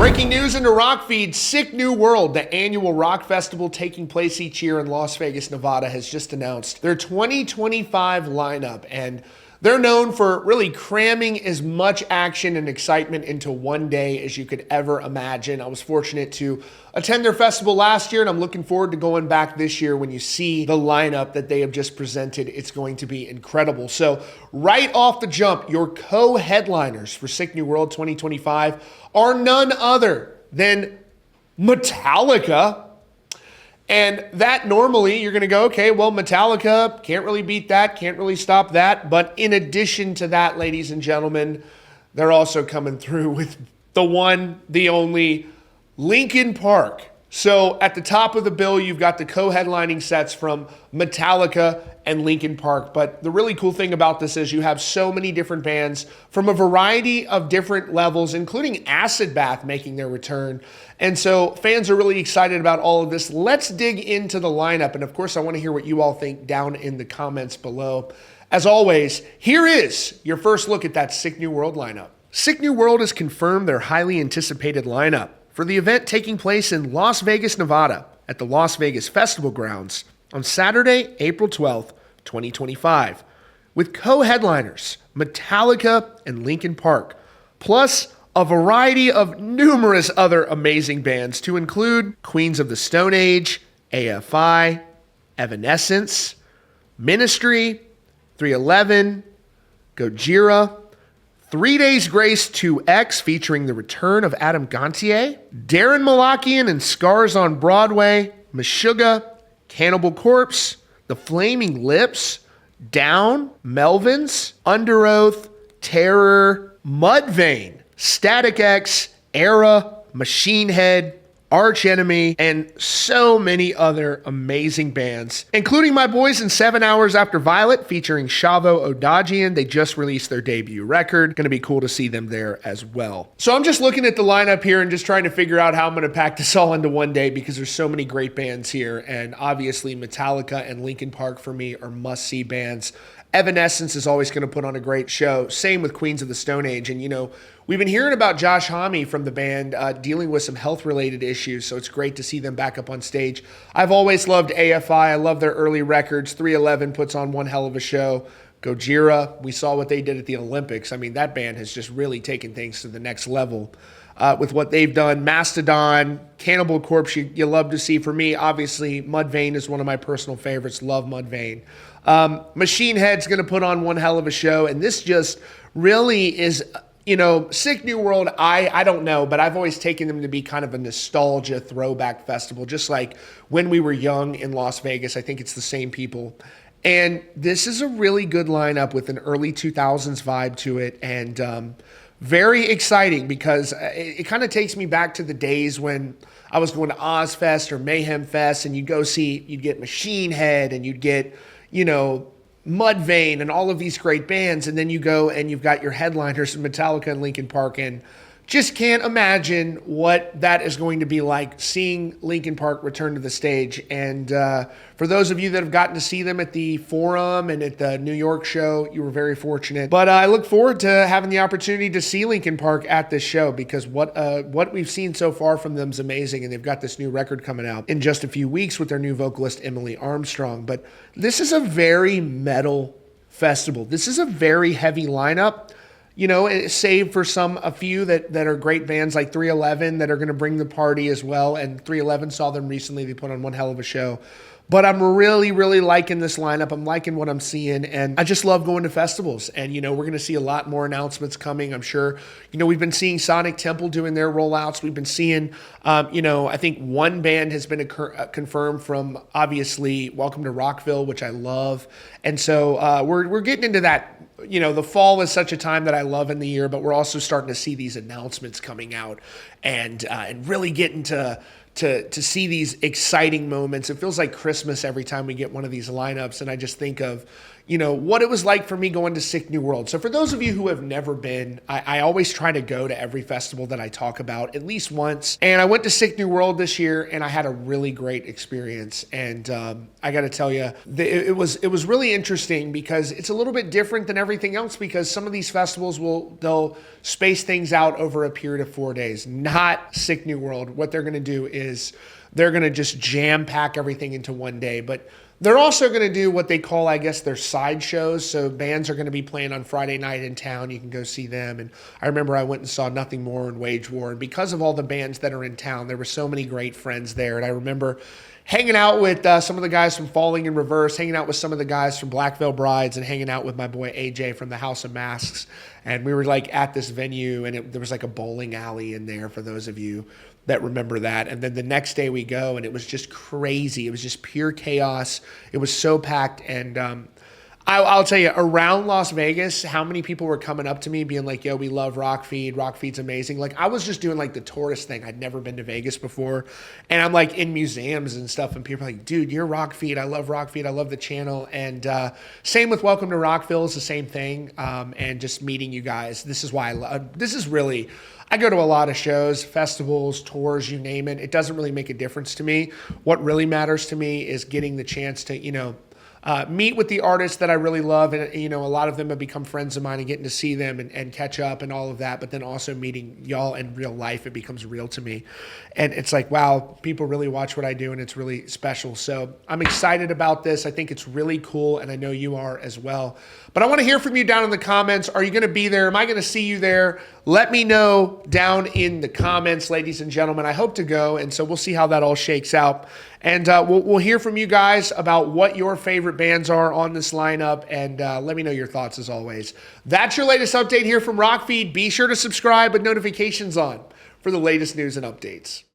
Breaking news in the Rock Feed, Sick New World, the annual rock festival taking place each year in Las Vegas, Nevada, has just announced their 2025 lineup. And they're known for really cramming as much action and excitement into one day as you could ever imagine. I was fortunate to attend their festival last year, and I'm looking forward to going back this year. When you see the lineup that they have just presented, it's going to be incredible. So right off the jump, your co-headliners for Sick New World 2025 are none other than Metallica. And that normally you're going to go, okay, well, Metallica can't really beat that, can't really stop that. But in addition to that, ladies and gentlemen, they're also coming through with the one, the only Linkin Park. So at the top of the bill, you've got the co-headlining sets from Metallica and Linkin Park. But the really cool thing about this is you have so many different bands from a variety of different levels, including Acid Bath making their return. And so fans are really excited about all of this. Let's dig into the lineup. And of course, I want to hear what you all think down in the comments below. As always, here is your first look at that Sick New World lineup. Sick New World has confirmed their highly anticipated lineup for the event taking place in Las Vegas, Nevada at the Las Vegas Festival Grounds on Saturday, April 12th, 2025, with co-headliners Metallica and Linkin Park, plus a variety of numerous other amazing bands to include Queens of the Stone Age, AFI, Evanescence, Ministry, 311, Gojira, 3 Days Grace 2X featuring the return of Adam Gontier, Darren Malakian and Scars on Broadway, Meshuggah, Cannibal Corpse, The Flaming Lips, Down, Melvins, Under Oath, Terror, Mudvayne, Static X, Era, Machine Head, Arch Enemy, and so many other amazing bands, including my boys in 7 Hours After Violet featuring Shavo Odagian. They just released their debut record. Going to be cool to see them there as well. So I'm just looking at the lineup here and just trying to figure out how I'm going to pack this all into one day because there's so many great bands here. And obviously Metallica and Linkin Park for me are must-see bands. Evanescence is always going to put on a great show. Same with Queens of the Stone Age. And, you know, we've been hearing about Josh Homme from the band dealing with some health-related issues, so it's great to see them back up on stage. I've always loved AFI. I love their early records. 311 puts on one hell of a show. Gojira, we saw what they did at the Olympics. I mean, that band has just really taken things to the next level with what they've done. Mastodon, Cannibal Corpse, you love to see. For me, obviously, Mudvayne is one of my personal favorites. Love Mudvayne. Machine Head's going to put on one hell of a show, and this just really is, you know, Sick New World, I don't know, but I've always taken them to be kind of a nostalgia throwback festival, just like when we were young in Las Vegas. I think it's the same people. And this is a really good lineup with an early 2000s vibe to it, and very exciting because it kind of takes me back to the days when I was going to Ozfest or Mayhem Fest, and you'd get Machine Head, and you'd get, you know, Mudvayne and all of these great bands, and then you go and you've got your headliners, Metallica and Linkin Park, and just can't imagine what that is going to be like, seeing Linkin Park return to the stage. And for those of you that have gotten to see them at the Forum and at the New York show, you were very fortunate. But I look forward to having the opportunity to see Linkin Park at this show, because what we've seen so far from them is amazing, and they've got this new record coming out in just a few weeks with their new vocalist, Emily Armstrong. But this is a very metal festival. This is a very heavy lineup. You know, save for a few that are great bands like 311 that are going to bring the party as well. And 311 saw them recently. They put on one hell of a show. But I'm really, really liking this lineup. I'm liking what I'm seeing. And I just love going to festivals. And, you know, we're going to see a lot more announcements coming, I'm sure. You know, we've been seeing Sonic Temple doing their rollouts. We've been seeing, you know, I think one band has been confirmed from, obviously, Welcome to Rockville, which I love. And so we're getting into that. You know, the fall is such a time that I love in the year, but we're also starting to see these announcements coming out and really getting to see these exciting moments. It feels like Christmas every time we get one of these lineups, and I just think of, what it was like for me going to Sick New World. So for those of you who have never been, I always try to go to every festival that I talk about at least once. And I went to Sick New World this year, and I had a really great experience. And I got to tell you, it was really interesting because it's a little bit different than everything else, because some of these festivals they'll space things out over a period of 4 days. Not Sick New World. What they're going to do is they're going to just jam pack everything into one day. But they're also going to do what they call, I guess, their side shows. So bands are going to be playing on Friday night in town. You can go see them. And I remember I went and saw Nothing More and Wage War. And because of all the bands that are in town, there were so many great friends there. And I remember hanging out with some of the guys from Falling in Reverse, hanging out with some of the guys from Black Veil Brides, and hanging out with my boy AJ from the House of Masks. And we were like at this venue, and there was like a bowling alley in there, for those of you that remember that. And then the next day we go, and it was just crazy. It was just pure chaos. It was so packed. And I'll tell you, around Las Vegas, how many people were coming up to me being like, yo, we love Rockfeed. Rockfeed's amazing. Like, I was just doing like the tourist thing. I'd never been to Vegas before. And I'm like in museums and stuff, and people are like, dude, you're Rockfeed. I love Rockfeed. I love the channel. And same with Welcome to Rockville is the same thing. And just meeting you guys. This is why I go to a lot of shows, festivals, tours, you name it. It doesn't really make a difference to me. What really matters to me is getting the chance to, meet with the artists that I really love. And, a lot of them have become friends of mine, and getting to see them and catch up and all of that. But then also meeting y'all in real life, it becomes real to me. And it's like, wow, people really watch what I do, and it's really special. So I'm excited about this. I think it's really cool, and I know you are as well. But I want to hear from you down in the comments. Are you going to be there? Am I going to see you there? Let me know down in the comments, ladies and gentlemen. I hope to go, and so we'll see how that all shakes out. And we'll hear from you guys about what your favorite bands are on this lineup, and let me know your thoughts as always. That's your latest update here from Rockfeed. Be sure to subscribe with notifications on for the latest news and updates.